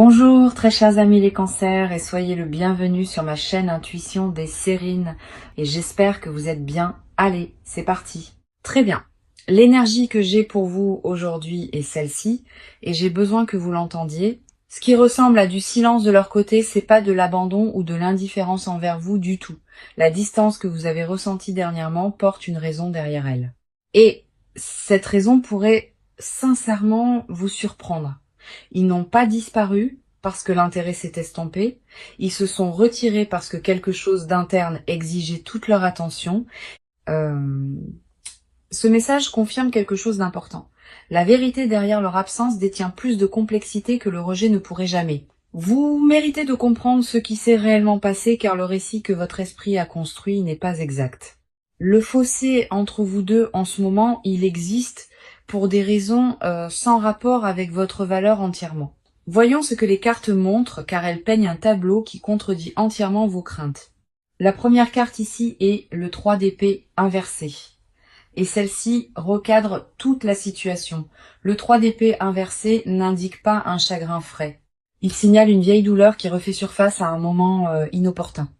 Bonjour très chers amis les cancers et soyez le bienvenu sur ma chaîne Intuition des Sérines et j'espère que vous êtes bien. Allez, c'est parti. Très bien. L'énergie que j'ai pour vous aujourd'hui est celle-ci et j'ai besoin que vous l'entendiez. Ce qui ressemble à du silence de leur côté, c'est pas de l'abandon ou de l'indifférence envers vous du tout. La distance que vous avez ressentie dernièrement porte une raison derrière elle. Et cette raison pourrait sincèrement vous surprendre. Ils n'ont pas disparu parce que l'intérêt s'est estompé, ils se sont retirés parce que quelque chose d'interne exigeait toute leur attention. Ce message confirme quelque chose d'important. La vérité derrière leur absence détient plus de complexité que le rejet ne pourrait jamais. Vous méritez de comprendre ce qui s'est réellement passé car le récit que votre esprit a construit n'est pas exact. Le fossé entre vous deux en ce moment, il existe pour des raisons sans rapport avec votre valeur entièrement. Voyons ce que les cartes montrent car elles peignent un tableau qui contredit entièrement vos craintes. La première carte ici est le 3 d'épée inversé. Et celle-ci recadre toute la situation. Le 3 d'épée inversé n'indique pas un chagrin frais. Il signale une vieille douleur qui refait surface à un moment inopportun.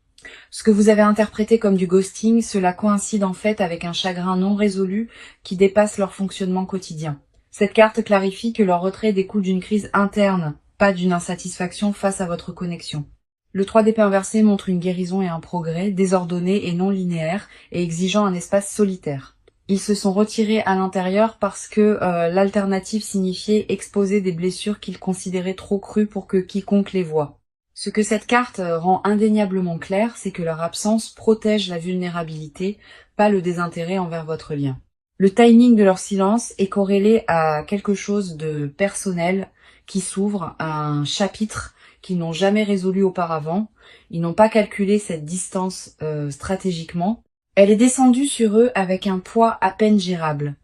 Ce que vous avez interprété comme du ghosting, cela coïncide en fait avec un chagrin non résolu qui dépasse leur fonctionnement quotidien. Cette carte clarifie que leur retrait découle d'une crise interne, pas d'une insatisfaction face à votre connexion. Le 3 d'épée inversé montre une guérison et un progrès désordonné et non linéaire et exigeant un espace solitaire. Ils se sont retirés à l'intérieur parce que l'alternative signifiait exposer des blessures qu'ils considéraient trop crues pour que quiconque les voie. Ce que cette carte rend indéniablement clair, c'est que leur absence protège la vulnérabilité, pas le désintérêt envers votre lien. Le timing de leur silence est corrélé à quelque chose de personnel qui s'ouvre, à un chapitre qu'ils n'ont jamais résolu auparavant. Ils n'ont pas calculé cette distance stratégiquement. Elle est descendue sur eux avec un poids à peine gérable.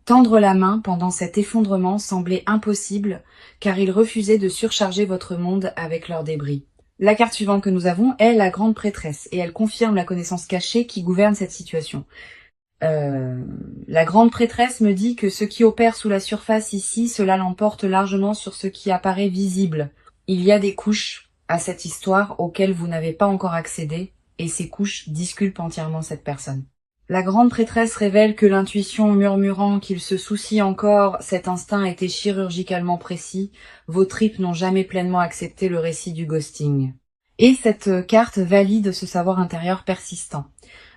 Tendre la main pendant cet effondrement semblait impossible, car ils refusaient de surcharger votre monde avec leurs débris. La carte suivante que nous avons est la grande prêtresse, et elle confirme la connaissance cachée qui gouverne cette situation. La grande prêtresse me dit que ce qui opère sous la surface ici, cela l'emporte largement sur ce qui apparaît visible. Il y a des couches à cette histoire auxquelles vous n'avez pas encore accédé, et ces couches disculpent entièrement cette personne. La grande prêtresse révèle que l'intuition murmurant qu'il se soucie encore, cet instinct était chirurgicalement précis, vos tripes n'ont jamais pleinement accepté le récit du ghosting. Et cette carte valide ce savoir intérieur persistant.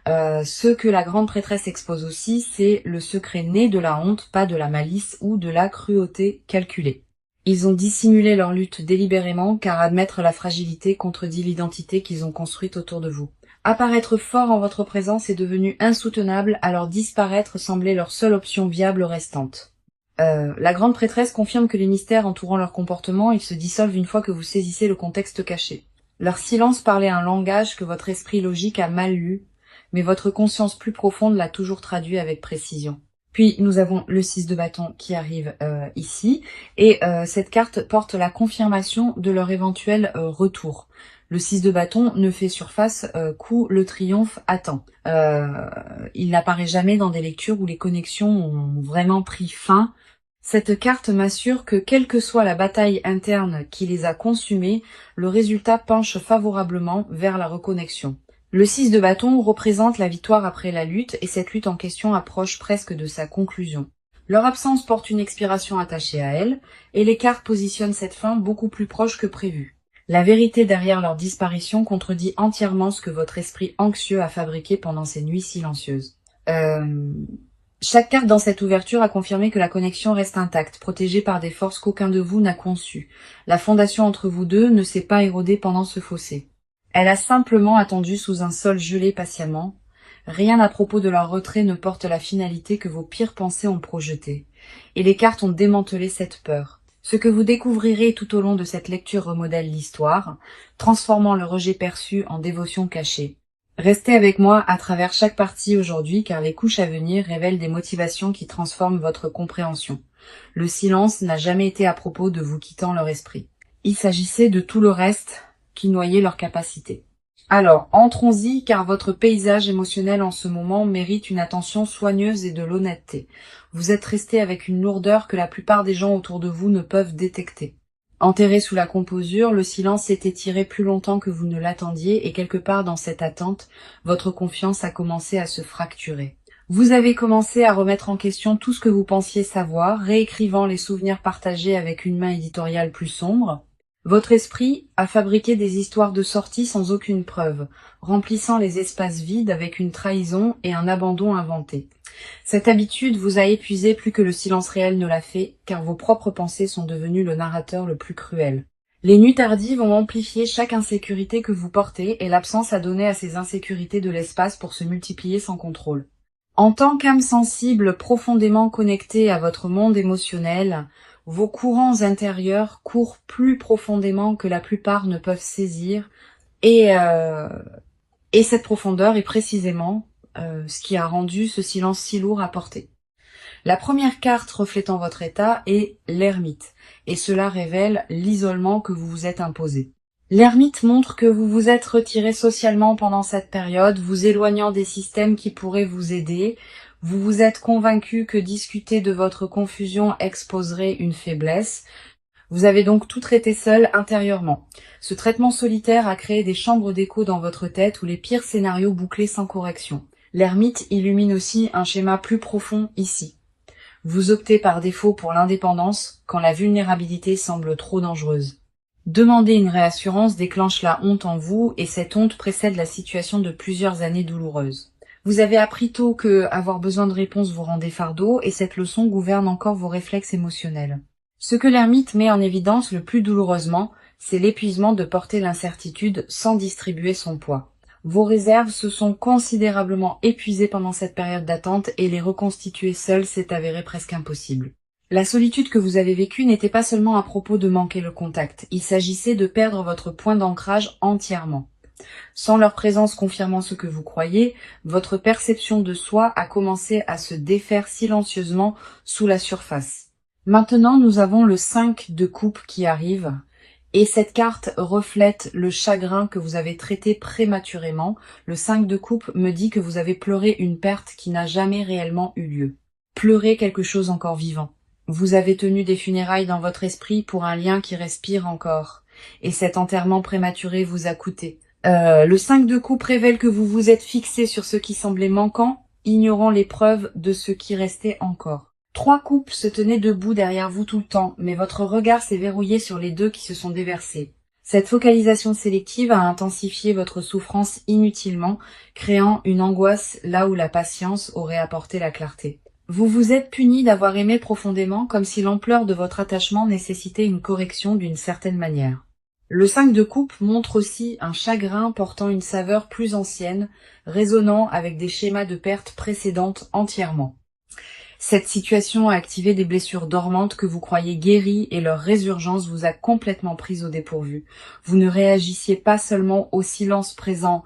Ce que la grande prêtresse expose aussi, c'est le secret né de la honte, pas de la malice ou de la cruauté calculée. Ils ont dissimulé leur lutte délibérément car admettre la fragilité contredit l'identité qu'ils ont construite autour de vous. Apparaître fort en votre présence est devenu insoutenable, alors disparaître semblait leur seule option viable restante. La grande prêtresse confirme que les mystères entourant leur comportement, ils se dissolvent une fois que vous saisissez le contexte caché. Leur silence parlait un langage que votre esprit logique a mal lu, mais votre conscience plus profonde l'a toujours traduit avec précision. Puis nous avons le 6 de bâton qui arrive ici, et cette carte porte la confirmation de leur éventuel retour. Le 6 de bâton ne fait surface qu'où le triomphe attend. Il n'apparaît jamais dans des lectures où les connexions ont vraiment pris fin. Cette carte m'assure que quelle que soit la bataille interne qui les a consumées, le résultat penche favorablement vers la reconnexion. Le 6 de bâton représente la victoire après la lutte et cette lutte en question approche presque de sa conclusion. Leur absence porte une expiration attachée à elle et les cartes positionnent cette fin beaucoup plus proche que prévu. La vérité derrière leur disparition contredit entièrement ce que votre esprit anxieux a fabriqué pendant ces nuits silencieuses. Chaque carte dans cette ouverture a confirmé que la connexion reste intacte, protégée par des forces qu'aucun de vous n'a conçues. La fondation entre vous deux ne s'est pas érodée pendant ce fossé. Elle a simplement attendu sous un sol gelé patiemment. Rien à propos de leur retrait ne porte la finalité que vos pires pensées ont projetée. Et les cartes ont démantelé cette peur. Ce que vous découvrirez tout au long de cette lecture remodèle l'histoire, transformant le rejet perçu en dévotion cachée. Restez avec moi à travers chaque partie aujourd'hui car les couches à venir révèlent des motivations qui transforment votre compréhension. Le silence n'a jamais été à propos de vous quittant leur esprit. Il s'agissait de tout le reste qui noyait leur capacité. Alors, entrons-y car votre paysage émotionnel en ce moment mérite une attention soigneuse et de l'honnêteté. Vous êtes resté avec une lourdeur que la plupart des gens autour de vous ne peuvent détecter. Enterré sous la composure, le silence s'est étiré plus longtemps que vous ne l'attendiez et quelque part dans cette attente, votre confiance a commencé à se fracturer. Vous avez commencé à remettre en question tout ce que vous pensiez savoir, réécrivant les souvenirs partagés avec une main éditoriale plus sombre. Votre esprit a fabriqué des histoires de sortie sans aucune preuve, remplissant les espaces vides avec une trahison et un abandon inventé. Cette habitude vous a épuisé plus que le silence réel ne l'a fait, car vos propres pensées sont devenues le narrateur le plus cruel. Les nuits tardives ont amplifié chaque insécurité que vous portez et l'absence a donné à ces insécurités de l'espace pour se multiplier sans contrôle. En tant qu'âme sensible profondément connectée à votre monde émotionnel, vos courants intérieurs courent plus profondément que la plupart ne peuvent saisir et cette profondeur est précisément ce qui a rendu ce silence si lourd à porter. La première carte reflétant votre état est l'ermite, et cela révèle l'isolement que vous vous êtes imposé. L'ermite montre que vous vous êtes retiré socialement pendant cette période, vous éloignant des systèmes qui pourraient vous aider. Vous vous êtes convaincu que discuter de votre confusion exposerait une faiblesse. Vous avez donc tout traité seul intérieurement. Ce traitement solitaire a créé des chambres d'écho dans votre tête où les pires scénarios bouclés sans correction. L'ermite illumine aussi un schéma plus profond ici. Vous optez par défaut pour l'indépendance quand la vulnérabilité semble trop dangereuse. Demander une réassurance déclenche la honte en vous et cette honte précède la situation de plusieurs années douloureuses. Vous avez appris tôt que avoir besoin de réponses vous rendait fardeau et cette leçon gouverne encore vos réflexes émotionnels. Ce que l'ermite met en évidence le plus douloureusement, c'est l'épuisement de porter l'incertitude sans distribuer son poids. Vos réserves se sont considérablement épuisées pendant cette période d'attente et les reconstituer seules s'est avéré presque impossible. La solitude que vous avez vécue n'était pas seulement à propos de manquer le contact, il s'agissait de perdre votre point d'ancrage entièrement. Sans leur présence confirmant ce que vous croyez, votre perception de soi a commencé à se défaire silencieusement sous la surface. Maintenant, nous avons le 5 de coupe qui arrive, et cette carte reflète le chagrin que vous avez traité prématurément. Le 5 de coupe me dit que vous avez pleuré une perte qui n'a jamais réellement eu lieu. Pleurez quelque chose encore vivant. Vous avez tenu des funérailles dans votre esprit pour un lien qui respire encore, et cet enterrement prématuré vous a coûté. Le 5 de coupe révèle que vous vous êtes fixé sur ce qui semblait manquant, ignorant les preuves de ce qui restait encore. 3 coupes se tenaient debout derrière vous tout le temps, mais votre regard s'est verrouillé sur les 2 qui se sont déversés. Cette focalisation sélective a intensifié votre souffrance inutilement, créant une angoisse là où la patience aurait apporté la clarté. Vous vous êtes puni d'avoir aimé profondément, comme si l'ampleur de votre attachement nécessitait une correction d'une certaine manière. Le 5 de coupe montre aussi un chagrin portant une saveur plus ancienne, résonnant avec des schémas de perte précédentes entièrement. Cette situation a activé des blessures dormantes que vous croyez guéries et leur résurgence vous a complètement prise au dépourvu. Vous ne réagissiez pas seulement au silence présent,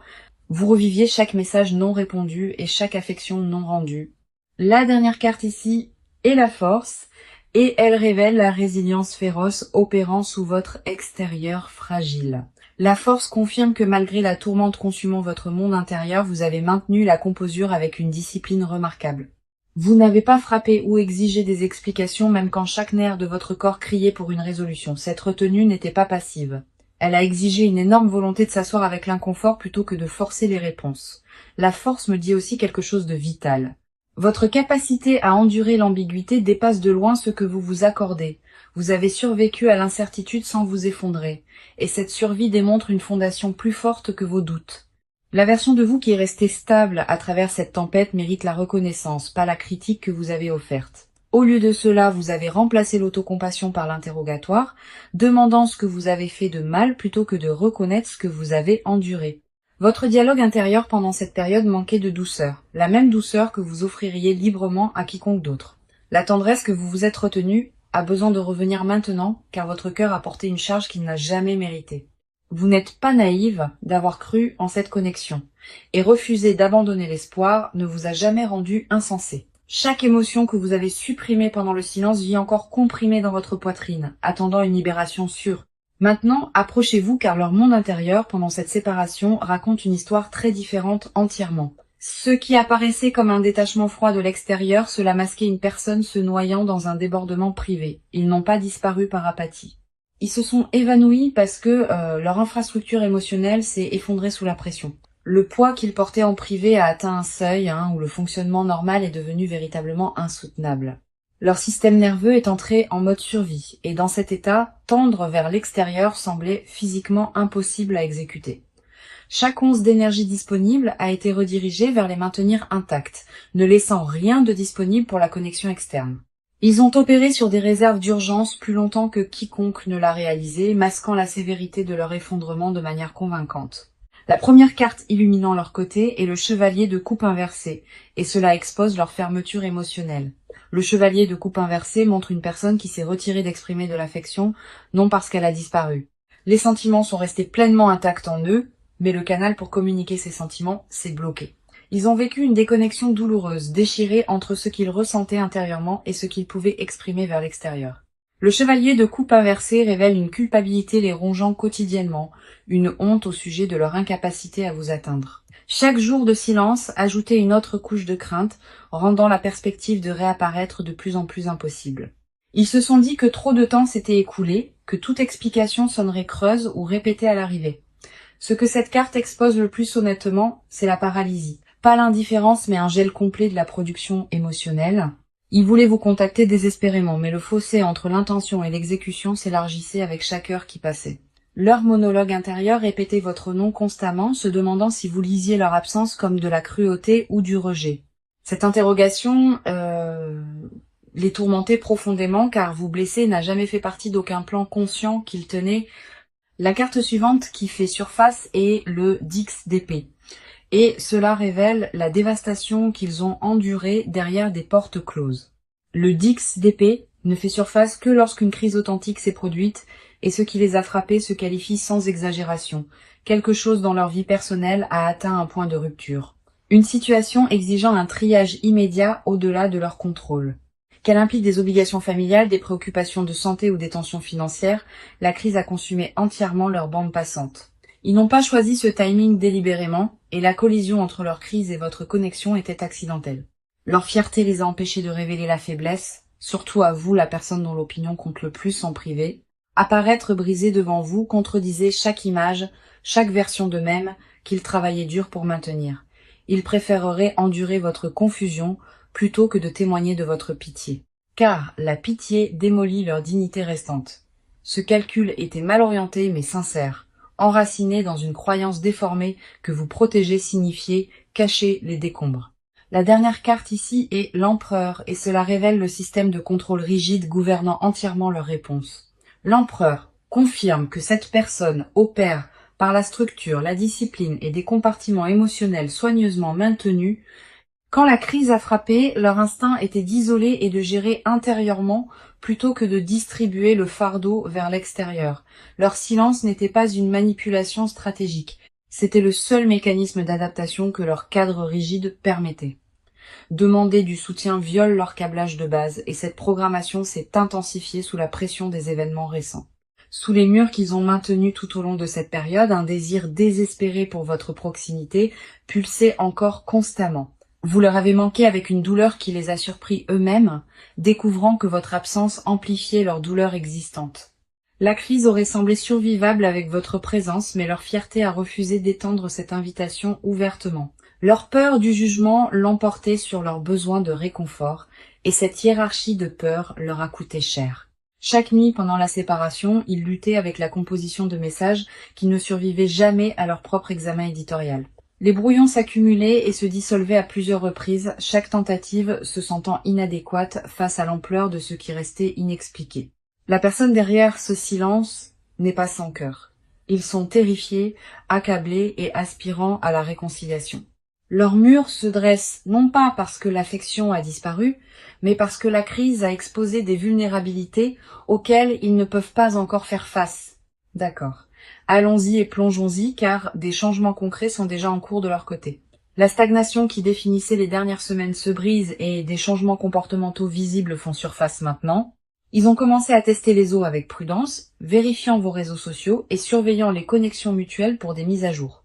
vous reviviez chaque message non répondu et chaque affection non rendue. La dernière carte ici est la force, et elle révèle la résilience féroce opérant sous votre extérieur fragile. La force confirme que malgré la tourmente consumant votre monde intérieur, vous avez maintenu la composure avec une discipline remarquable. Vous n'avez pas frappé ou exigé des explications même quand chaque nerf de votre corps criait pour une résolution. Cette retenue n'était pas passive. Elle a exigé une énorme volonté de s'asseoir avec l'inconfort plutôt que de forcer les réponses. La force me dit aussi quelque chose de vital. Votre capacité à endurer l'ambiguïté dépasse de loin ce que vous vous accordez. Vous avez survécu à l'incertitude sans vous effondrer, et cette survie démontre une fondation plus forte que vos doutes. La version de vous qui est restée stable à travers cette tempête mérite la reconnaissance, pas la critique que vous avez offerte. Au lieu de cela, vous avez remplacé l'autocompassion par l'interrogatoire, demandant ce que vous avez fait de mal plutôt que de reconnaître ce que vous avez enduré. Votre dialogue intérieur pendant cette période manquait de douceur, la même douceur que vous offririez librement à quiconque d'autre. La tendresse que vous vous êtes retenue a besoin de revenir maintenant, car votre cœur a porté une charge qu'il n'a jamais méritée. Vous n'êtes pas naïve d'avoir cru en cette connexion, et refuser d'abandonner l'espoir ne vous a jamais rendu insensé. Chaque émotion que vous avez supprimée pendant le silence vit encore comprimée dans votre poitrine, attendant une libération sûre. Maintenant, approchez-vous car leur monde intérieur, pendant cette séparation, raconte une histoire très différente entièrement. Ce qui apparaissait comme un détachement froid de l'extérieur, cela masquait une personne se noyant dans un débordement privé. Ils n'ont pas disparu par apathie. Ils se sont évanouis parce que leur infrastructure émotionnelle s'est effondrée sous la pression. Le poids qu'ils portaient en privé a atteint un seuil où le fonctionnement normal est devenu véritablement insoutenable. Leur système nerveux est entré en mode survie, et dans cet état, tendre vers l'extérieur semblait physiquement impossible à exécuter. Chaque once d'énergie disponible a été redirigée vers les maintenir intacts, ne laissant rien de disponible pour la connexion externe. Ils ont opéré sur des réserves d'urgence plus longtemps que quiconque ne l'a réalisé, masquant la sévérité de leur effondrement de manière convaincante. La première carte illuminant leur côté est le chevalier de coupe inversée, et cela expose leur fermeture émotionnelle. Le chevalier de coupe inversée montre une personne qui s'est retirée d'exprimer de l'affection, non parce qu'elle a disparu. Les sentiments sont restés pleinement intacts en eux, mais le canal pour communiquer ces sentiments s'est bloqué. Ils ont vécu une déconnexion douloureuse, déchirée entre ce qu'ils ressentaient intérieurement et ce qu'ils pouvaient exprimer vers l'extérieur. Le chevalier de coupe inversée révèle une culpabilité les rongeant quotidiennement, une honte au sujet de leur incapacité à vous atteindre. Chaque jour de silence ajoutait une autre couche de crainte, rendant la perspective de réapparaître de plus en plus impossible. Ils se sont dit que trop de temps s'était écoulé, que toute explication sonnerait creuse ou répétée à l'arrivée. Ce que cette carte expose le plus honnêtement, c'est la paralysie. Pas l'indifférence, mais un gel complet de la production émotionnelle. Ils voulaient vous contacter désespérément, mais le fossé entre l'intention et l'exécution s'élargissait avec chaque heure qui passait. Leur monologue intérieur répétait votre nom constamment, se demandant si vous lisiez leur absence comme de la cruauté ou du rejet. Cette interrogation les tourmentait profondément, car vous blesser n'a jamais fait partie d'aucun plan conscient qu'ils tenaient. La carte suivante qui fait surface est le Dix d'épée. Et cela révèle la dévastation qu'ils ont endurée derrière des portes closes. Le Dix d'épée ne fait surface que lorsqu'une crise authentique s'est produite, et ce qui les a frappés se qualifie sans exagération. Quelque chose dans leur vie personnelle a atteint un point de rupture. Une situation exigeant un triage immédiat au-delà de leur contrôle. Qu'elle implique des obligations familiales, des préoccupations de santé ou des tensions financières, la crise a consumé entièrement leur bande passante. Ils n'ont pas choisi ce timing délibérément, et la collision entre leur crise et votre connexion était accidentelle. Leur fierté les a empêchés de révéler la faiblesse, surtout à vous, la personne dont l'opinion compte le plus en privé. Apparaître brisé devant vous contredisait chaque image, chaque version d'eux-mêmes qu'ils travaillaient dur pour maintenir. Ils préféreraient endurer votre confusion plutôt que de témoigner de votre pitié. Car la pitié démolit leur dignité restante. Ce calcul était mal orienté mais sincère, enraciné dans une croyance déformée que vous protéger signifiait cacher les décombres. La dernière carte ici est l'empereur et cela révèle le système de contrôle rigide gouvernant entièrement leurs réponses. L'empereur confirme que cette personne opère par la structure, la discipline et des compartiments émotionnels soigneusement maintenus. Quand la crise a frappé, leur instinct était d'isoler et de gérer intérieurement plutôt que de distribuer le fardeau vers l'extérieur. Leur silence n'était pas une manipulation stratégique, c'était le seul mécanisme d'adaptation que leur cadre rigide permettait. Demander du soutien viole leur câblage de base et cette programmation s'est intensifiée sous la pression des événements récents. Sous les murs qu'ils ont maintenus tout au long de cette période, un désir désespéré pour votre proximité pulsait encore constamment. Vous leur avez manqué avec une douleur qui les a surpris eux-mêmes, découvrant que votre absence amplifiait leur douleur existante. La crise aurait semblé survivable avec votre présence, mais leur fierté a refusé d'étendre cette invitation ouvertement. Leur peur du jugement l'emportait sur leur besoin de réconfort, et cette hiérarchie de peur leur a coûté cher. Chaque nuit pendant la séparation, ils luttaient avec la composition de messages qui ne survivaient jamais à leur propre examen éditorial. Les brouillons s'accumulaient et se dissolvaient à plusieurs reprises, chaque tentative se sentant inadéquate face à l'ampleur de ce qui restait inexpliqué. La personne derrière ce silence n'est pas sans cœur. Ils sont terrifiés, accablés et aspirant à la réconciliation. Leur mur se dresse non pas parce que l'affection a disparu, mais parce que la crise a exposé des vulnérabilités auxquelles ils ne peuvent pas encore faire face. D'accord. Allons-y et plongeons-y, car des changements concrets sont déjà en cours de leur côté. La stagnation qui définissait les dernières semaines se brise et des changements comportementaux visibles font surface maintenant. Ils ont commencé à tester les eaux avec prudence, vérifiant vos réseaux sociaux et surveillant les connexions mutuelles pour des mises à jour.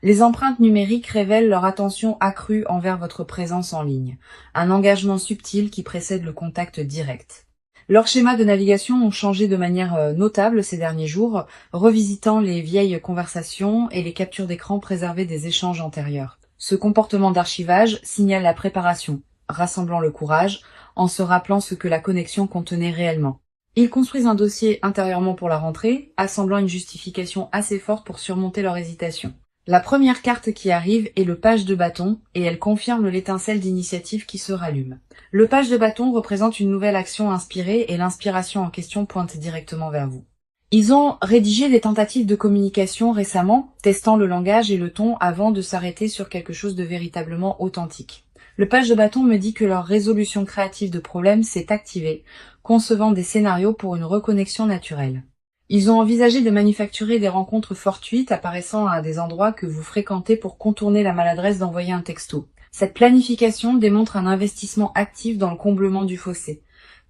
Les empreintes numériques révèlent leur attention accrue envers votre présence en ligne, un engagement subtil qui précède le contact direct. Leurs schémas de navigation ont changé de manière notable ces derniers jours, revisitant les vieilles conversations et les captures d'écran préservées des échanges antérieurs. Ce comportement d'archivage signale la préparation, rassemblant le courage, en se rappelant ce que la connexion contenait réellement. Ils construisent un dossier intérieurement pour la rentrée, assemblant une justification assez forte pour surmonter leur hésitation. La première carte qui arrive est le page de bâton, et elle confirme l'étincelle d'initiative qui se rallume. Le page de bâton représente une nouvelle action inspirée et l'inspiration en question pointe directement vers vous. Ils ont rédigé des tentatives de communication récemment, testant le langage et le ton avant de s'arrêter sur quelque chose de véritablement authentique. Le page de bâton me dit que leur résolution créative de problèmes s'est activée, concevant des scénarios pour une reconnexion naturelle. Ils ont envisagé de manufacturer des rencontres fortuites apparaissant à des endroits que vous fréquentez pour contourner la maladresse d'envoyer un texto. Cette planification démontre un investissement actif dans le comblement du fossé,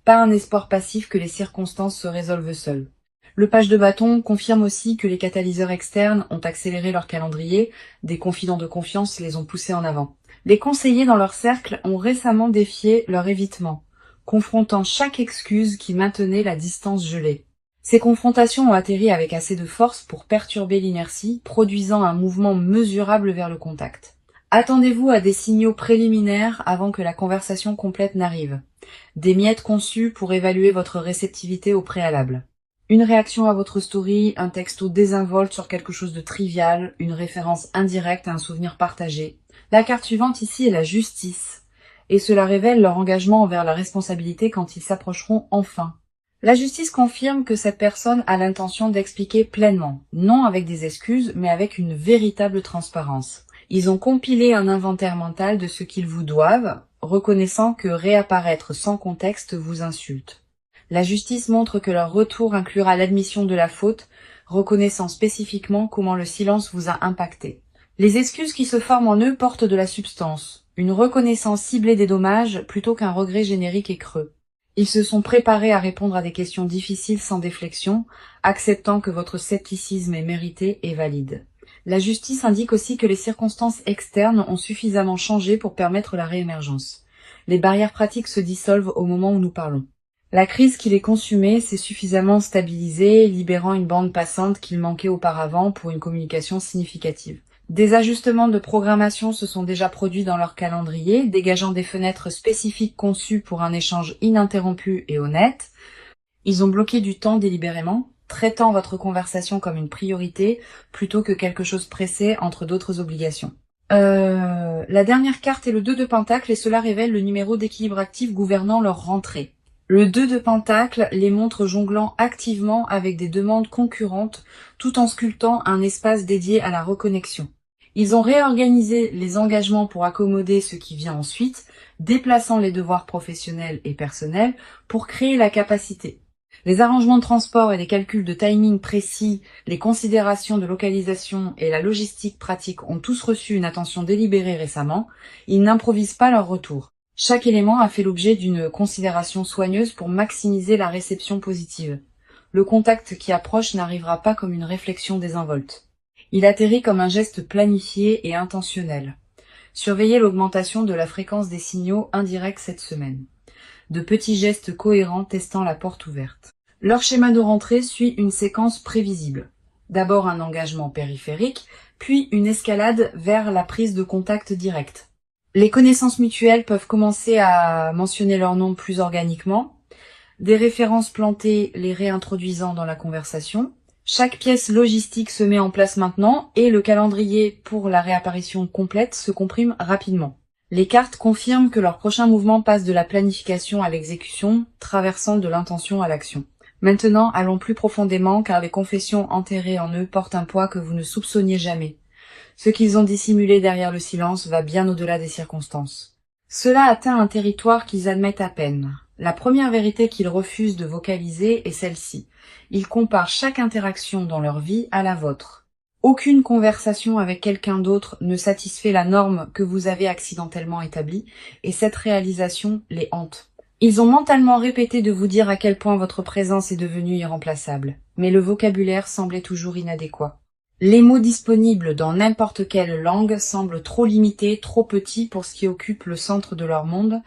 pas un espoir passif que les circonstances se résolvent seules. Le page de bâton confirme aussi que les catalyseurs externes ont accéléré leur calendrier, des confidents de confiance les ont poussés en avant. Les conseillers dans leur cercle ont récemment défié leur évitement, confrontant chaque excuse qui maintenait la distance gelée. Ces confrontations ont atterri avec assez de force pour perturber l'inertie, produisant un mouvement mesurable vers le contact. Attendez-vous à des signaux préliminaires avant que la conversation complète n'arrive. Des miettes conçues pour évaluer votre réceptivité au préalable. Une réaction à votre story, un texto désinvolte sur quelque chose de trivial, une référence indirecte à un souvenir partagé. La carte suivante ici est la justice, et cela révèle leur engagement envers la responsabilité quand ils s'approcheront enfin. La justice confirme que cette personne a l'intention d'expliquer pleinement, non avec des excuses, mais avec une véritable transparence. Ils ont compilé un inventaire mental de ce qu'ils vous doivent, reconnaissant que réapparaître sans contexte vous insulte. La justice montre que leur retour inclura l'admission de la faute, reconnaissant spécifiquement comment le silence vous a impacté. Les excuses qui se forment en eux portent de la substance, une reconnaissance ciblée des dommages plutôt qu'un regret générique et creux. Ils se sont préparés à répondre à des questions difficiles sans déflexion, acceptant que votre scepticisme est mérité et valide. La justice indique aussi que les circonstances externes ont suffisamment changé pour permettre la réémergence. Les barrières pratiques se dissolvent au moment où nous parlons. La crise qui les consumait s'est suffisamment stabilisée, libérant une bande passante qu'il manquait auparavant pour une communication significative. Des ajustements de programmation se sont déjà produits dans leur calendrier, dégageant des fenêtres spécifiques conçues pour un échange ininterrompu et honnête. Ils ont bloqué du temps délibérément, traitant votre conversation comme une priorité plutôt que quelque chose pressé entre d'autres obligations. La dernière carte est le 2 de Pentacle et cela révèle le numéro d'équilibre actif gouvernant leur rentrée. Le 2 de Pentacle les montre jonglant activement avec des demandes concurrentes tout en sculptant un espace dédié à la reconnexion. Ils ont réorganisé les engagements pour accommoder ce qui vient ensuite, déplaçant les devoirs professionnels et personnels pour créer la capacité. Les arrangements de transport et les calculs de timing précis, les considérations de localisation et la logistique pratique ont tous reçu une attention délibérée récemment. Ils n'improvisent pas leur retour. Chaque élément a fait l'objet d'une considération soigneuse pour maximiser la réception positive. Le contact qui approche n'arrivera pas comme une réflexion désinvolte. Il atterrit comme un geste planifié et intentionnel. Surveillez l'augmentation de la fréquence des signaux indirects cette semaine. De petits gestes cohérents testant la porte ouverte. Leur schéma de rentrée suit une séquence prévisible. D'abord un engagement périphérique, puis une escalade vers la prise de contact direct. Les connaissances mutuelles peuvent commencer à mentionner leur nom plus organiquement, des références plantées les réintroduisant dans la conversation. Chaque pièce logistique se met en place maintenant et le calendrier pour la réapparition complète se comprime rapidement. Les cartes confirment que leur prochain mouvement passe de la planification à l'exécution, traversant de l'intention à l'action. Maintenant, allons plus profondément car les confessions enterrées en eux portent un poids que vous ne soupçonniez jamais. Ce qu'ils ont dissimulé derrière le silence va bien au-delà des circonstances. Cela atteint un territoire qu'ils admettent à peine. La première vérité qu'ils refusent de vocaliser est celle-ci. Ils comparent chaque interaction dans leur vie à la vôtre. Aucune conversation avec quelqu'un d'autre ne satisfait la norme que vous avez accidentellement établie, et cette réalisation les hante. Ils ont mentalement répété de vous dire à quel point votre présence est devenue irremplaçable, mais le vocabulaire semblait toujours inadéquat. Les mots disponibles dans n'importe quelle langue semblent trop limités, trop petits pour ce qui occupe le centre de leur monde.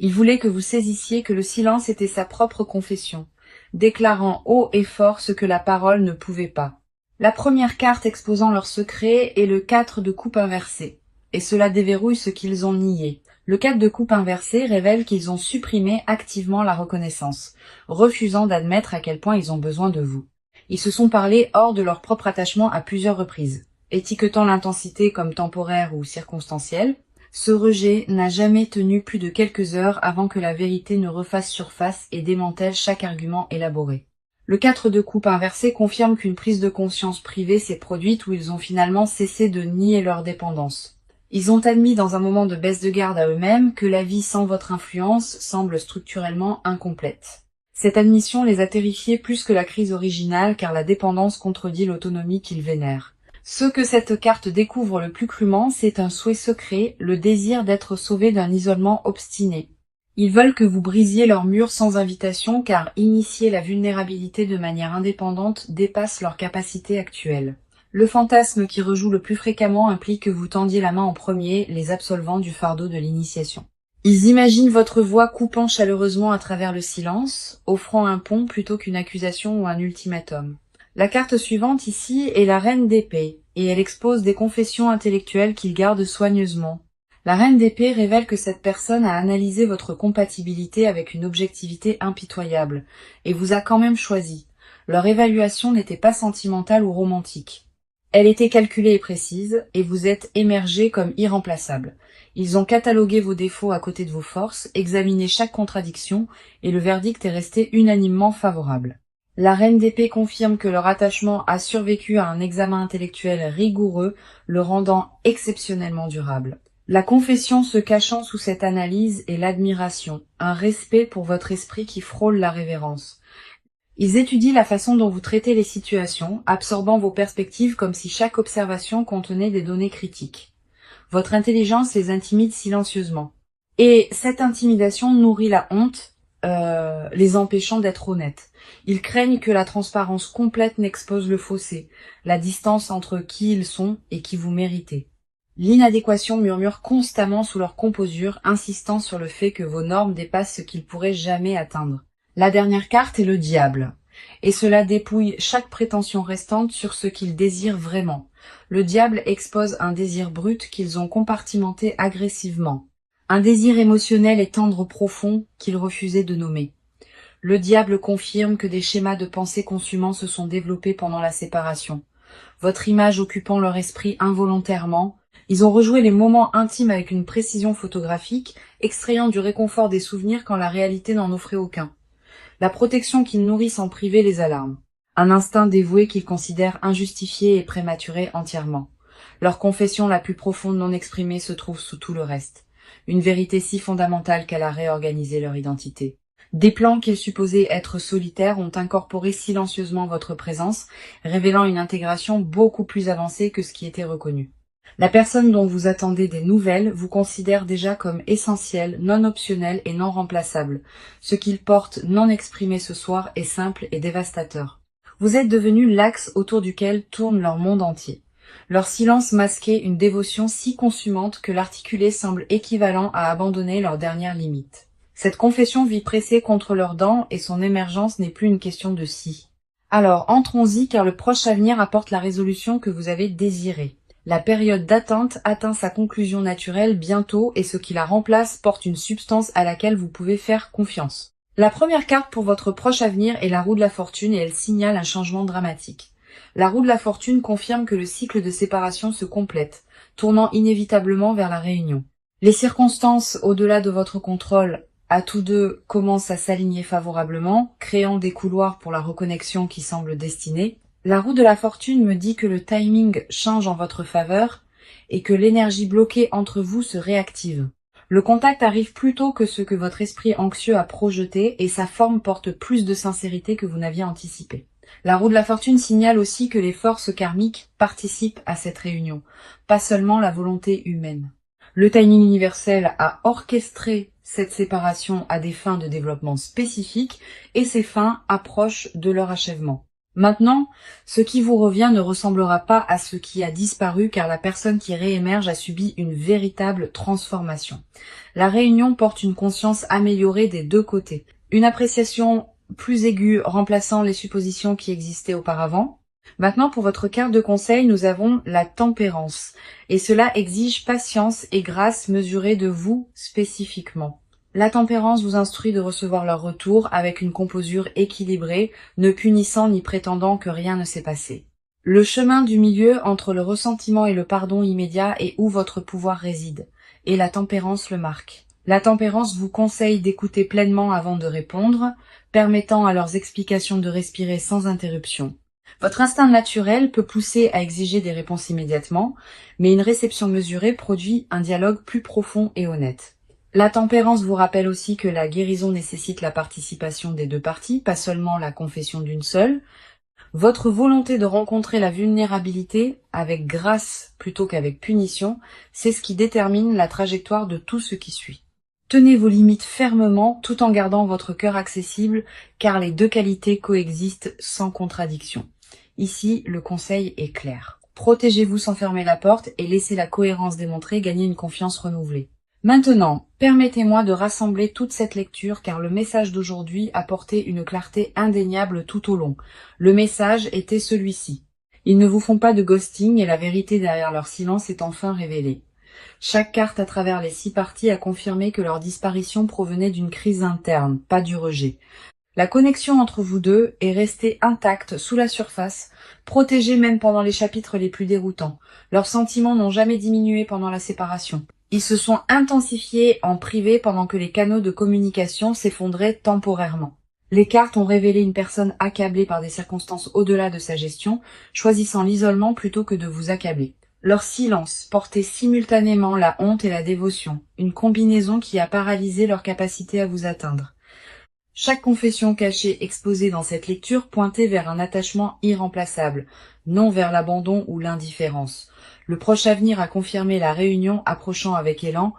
Il voulait que vous saisissiez que le silence était sa propre confession, déclarant haut et fort ce que la parole ne pouvait pas. La première carte exposant leur secret est le 4 de coupe inversé, et cela déverrouille ce qu'ils ont nié. Le 4 de coupe inversé révèle qu'ils ont supprimé activement la reconnaissance, refusant d'admettre à quel point ils ont besoin de vous. Ils se sont parlé hors de leur propre attachement à plusieurs reprises, étiquetant l'intensité comme temporaire ou circonstancielle. Ce rejet n'a jamais tenu plus de quelques heures avant que la vérité ne refasse surface et démantèle chaque argument élaboré. Le 4 de coupe inversé confirme qu'une prise de conscience privée s'est produite où ils ont finalement cessé de nier leur dépendance. Ils ont admis dans un moment de baisse de garde à eux-mêmes que la vie sans votre influence semble structurellement incomplète. Cette admission les a terrifiés plus que la crise originale car la dépendance contredit l'autonomie qu'ils vénèrent. Ce que cette carte découvre le plus crûment, c'est un souhait secret, le désir d'être sauvés d'un isolement obstiné. Ils veulent que vous brisiez leurs murs sans invitation car initier la vulnérabilité de manière indépendante dépasse leur capacité actuelle. Le fantasme qui rejoue le plus fréquemment implique que vous tendiez la main en premier, les absolvant du fardeau de l'initiation. Ils imaginent votre voix coupant chaleureusement à travers le silence, offrant un pont plutôt qu'une accusation ou un ultimatum. La carte suivante ici est la reine d'épée, et elle expose des confessions intellectuelles qu'ils gardent soigneusement. La reine d'épée révèle que cette personne a analysé votre compatibilité avec une objectivité impitoyable, et vous a quand même choisi. Leur évaluation n'était pas sentimentale ou romantique. Elle était calculée et précise, et vous êtes émergé comme irremplaçable. Ils ont catalogué vos défauts à côté de vos forces, examiné chaque contradiction, et le verdict est resté unanimement favorable. La reine d'épée confirme que leur attachement a survécu à un examen intellectuel rigoureux, le rendant exceptionnellement durable. La confession se cachant sous cette analyse est l'admiration, un respect pour votre esprit qui frôle la révérence. Ils étudient la façon dont vous traitez les situations, absorbant vos perspectives comme si chaque observation contenait des données critiques. Votre intelligence les intimide silencieusement. Et cette intimidation nourrit la honte, les empêchant d'être honnêtes. Ils craignent que la transparence complète n'expose le fossé, la distance entre qui ils sont et qui vous méritez. L'inadéquation murmure constamment sous leur composure, insistant sur le fait que vos normes dépassent ce qu'ils pourraient jamais atteindre. La dernière carte est le diable, et cela dépouille chaque prétention restante sur ce qu'ils désirent vraiment. Le diable expose un désir brut qu'ils ont compartimenté agressivement, un désir émotionnel et tendre profond qu'ils refusaient de nommer. Le diable confirme que des schémas de pensée consumants se sont développés pendant la séparation. Votre image occupant leur esprit involontairement, ils ont rejoué les moments intimes avec une précision photographique, extrayant du réconfort des souvenirs quand la réalité n'en offrait aucun. La protection qu'ils nourrissent en privé les alarme. Un instinct dévoué qu'ils considèrent injustifié et prématuré entièrement. Leur confession la plus profonde non exprimée se trouve sous tout le reste. Une vérité si fondamentale qu'elle a réorganisé leur identité. Des plans qu'ils supposaient être solitaires ont incorporé silencieusement votre présence, révélant une intégration beaucoup plus avancée que ce qui était reconnu. La personne dont vous attendez des nouvelles vous considère déjà comme essentielle, non optionnelle et non remplaçable. Ce qu'ils portent non exprimé ce soir est simple et dévastateur. Vous êtes devenu l'axe autour duquel tourne leur monde entier. Leur silence masquait une dévotion si consumante que l'articulé semble équivalent à abandonner leur dernière limite. Cette confession vit pressée contre leurs dents et son émergence n'est plus une question de si. Alors entrons-y car le proche avenir apporte la résolution que vous avez désirée. La période d'attente atteint sa conclusion naturelle bientôt et ce qui la remplace porte une substance à laquelle vous pouvez faire confiance. La première carte pour votre proche avenir est la roue de la fortune et elle signale un changement dramatique. La roue de la fortune confirme que le cycle de séparation se complète, tournant inévitablement vers la réunion. Les circonstances au-delà de votre contrôle à tous deux commencent à s'aligner favorablement, créant des couloirs pour la reconnexion qui semble destinée. La roue de la fortune me dit que le timing change en votre faveur et que l'énergie bloquée entre vous se réactive. Le contact arrive plus tôt que ce que votre esprit anxieux a projeté et sa forme porte plus de sincérité que vous n'aviez anticipé. La roue de la fortune signale aussi que les forces karmiques participent à cette réunion, pas seulement la volonté humaine. Le timing universel a orchestré cette séparation à des fins de développement spécifiques et ces fins approchent de leur achèvement. Maintenant, ce qui vous revient ne ressemblera pas à ce qui a disparu car la personne qui réémerge a subi une véritable transformation. La réunion porte une conscience améliorée des deux côtés. Une appréciation plus aiguë remplaçant les suppositions qui existaient auparavant. Maintenant, pour votre carte de conseil, nous avons la tempérance. Et cela exige patience et grâce mesurée de vous spécifiquement. La tempérance vous instruit de recevoir leur retour avec une composure équilibrée, ne punissant ni prétendant que rien ne s'est passé. Le chemin du milieu entre le ressentiment et le pardon immédiat est où votre pouvoir réside, et la tempérance le marque. La tempérance vous conseille d'écouter pleinement avant de répondre, permettant à leurs explications de respirer sans interruption. Votre instinct naturel peut pousser à exiger des réponses immédiatement, mais une réception mesurée produit un dialogue plus profond et honnête. La tempérance vous rappelle aussi que la guérison nécessite la participation des deux parties, pas seulement la confession d'une seule. Votre volonté de rencontrer la vulnérabilité avec grâce plutôt qu'avec punition, c'est ce qui détermine la trajectoire de tout ce qui suit. Tenez vos limites fermement tout en gardant votre cœur accessible, car les deux qualités coexistent sans contradiction. Ici, le conseil est clair. Protégez-vous sans fermer la porte et laissez la cohérence démontrée gagner une confiance renouvelée. Maintenant, permettez-moi de rassembler toute cette lecture car le message d'aujourd'hui a porté une clarté indéniable tout au long. Le message était celui-ci. Ils ne vous font pas de ghosting et la vérité derrière leur silence est enfin révélée. Chaque carte à travers les 6 parties a confirmé que leur disparition provenait d'une crise interne, pas du rejet. La connexion entre vous deux est restée intacte sous la surface, protégée même pendant les chapitres les plus déroutants. Leurs sentiments n'ont jamais diminué pendant la séparation. Ils se sont intensifiés en privé pendant que les canaux de communication s'effondraient temporairement. Les cartes ont révélé une personne accablée par des circonstances au-delà de sa gestion, choisissant l'isolement plutôt que de vous accabler. Leur silence portait simultanément la honte et la dévotion, une combinaison qui a paralysé leur capacité à vous atteindre. Chaque confession cachée exposée dans cette lecture pointait vers un attachement irremplaçable, non vers l'abandon ou l'indifférence. Le proche avenir a confirmé la réunion approchant avec élan.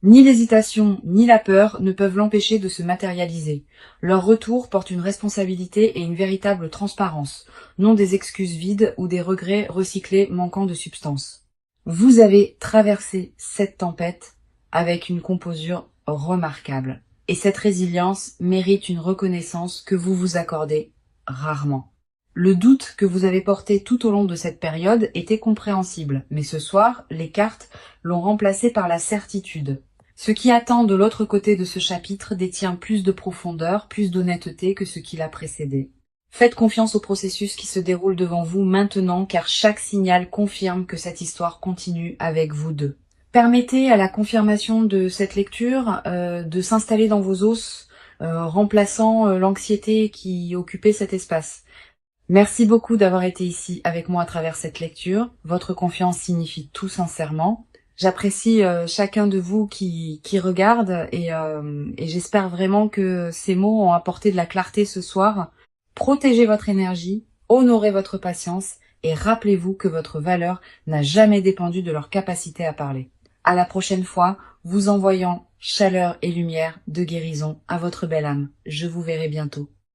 Ni l'hésitation, ni la peur ne peuvent l'empêcher de se matérialiser. Leur retour porte une responsabilité et une véritable transparence, non des excuses vides ou des regrets recyclés manquant de substance. Vous avez traversé cette tempête avec une composure remarquable. Et cette résilience mérite une reconnaissance que vous vous accordez rarement. Le doute que vous avez porté tout au long de cette période était compréhensible, mais ce soir, les cartes l'ont remplacé par la certitude. Ce qui attend de l'autre côté de ce chapitre détient plus de profondeur, plus d'honnêteté que ce qui l'a précédé. Faites confiance au processus qui se déroule devant vous maintenant, car chaque signal confirme que cette histoire continue avec vous deux. Permettez à la confirmation de cette lecture de s'installer dans vos os, remplaçant l'anxiété qui occupait cet espace. Merci beaucoup d'avoir été ici avec moi à travers cette lecture. Votre confiance signifie tout sincèrement. J'apprécie chacun de vous qui regarde et j'espère vraiment que ces mots ont apporté de la clarté ce soir. Protégez votre énergie, honorez votre patience et rappelez-vous que votre valeur n'a jamais dépendu de leur capacité à parler. À la prochaine fois, vous envoyant chaleur et lumière de guérison à votre belle âme. Je vous verrai bientôt.